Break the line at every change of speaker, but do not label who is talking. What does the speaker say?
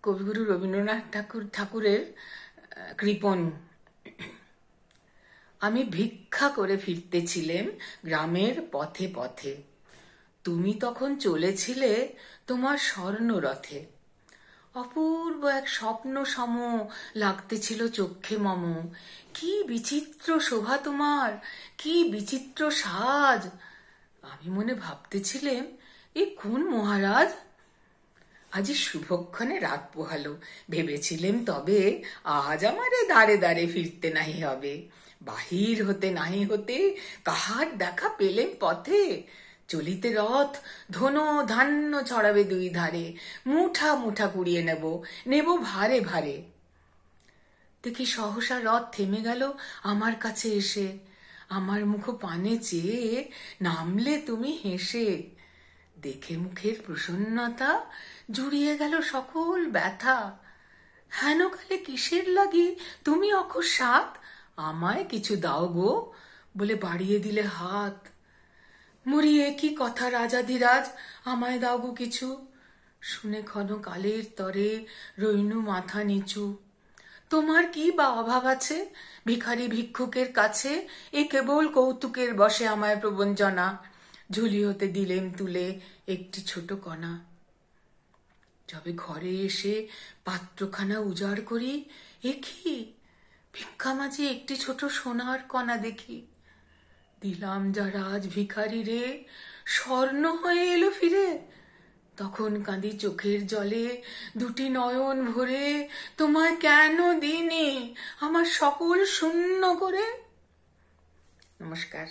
কবিগুরু রবীন্দ্রনাথ ঠাকুরের কৃপণ। আমি ভিক্ষা করে ফিরতেছিলেম গ্রামের পথে পথে। তুমি তখন চলেছিলে তোমার স্বর্ণরথে। অপূর্ব এক স্বপ্ন সম লাগতেছিল চক্ষে মম। কি বিচিত্র শোভা তোমার, কি বিচিত্র সাজ। আমি মনে ভাবতেছিলেম, এ কোন মহারাজ? আজি শুভক্ষণে রাত পোহালো। ভেবেছিলেম তবে আজ আমারে দাঁড়ে দাঁড়ে ফিরতে নাহি হবে। বাহির হতে নাহি হতে কাহার দেখা পেলেম পথে। চলিতে রথ ধন ধান্য ছড়াবে দুই ধারে। মুঠা মুঠা কুড়িয়ে নেব ভারে ভারে। দেখি সহসা রথ থেমে গেল আমার কাছে এসে। আমার মুখ পানে চেয়ে নামলে তুমি হেসে। দেখে মুখের প্রসন্নতা জুড়িয়ে গেল সকল ব্যথা। হেন কালে কিসের লাগি তুমি অকস্মাৎ আমায় কিছু দাও গো বলে বাড়িয়ে দিলে হাত। মরিয়ে কি কথা রাজাধিরাজ, আমায় দাও গো কিছু। শুনে ক্ষণকালের তরে রইনু মাথা নিচু। তোমার কি বা অভাব আছে ভিখারি ভিক্ষুকের কাছে? এ কেবল কৌতুকের বসে আমায় প্রবঞ্চনা। ঝুলি হতে দিলেম তুলে একটি ছোট কণা। যবে ঘরে এসে পাত্রখানা উজাড় করি, এ কি ভিক্ষা মাঝে একটি ছোট সোনার কণা দেখি। দিলাম যা রাজ ভিখারি রে, স্বর্ণ হয়ে এলো ফিরে। তখন কাঁদি চোখের জলে দুটি নয়ন ভরে, তোমায় কেন দিনি আমার সকল শূন্য করে। নমস্কার।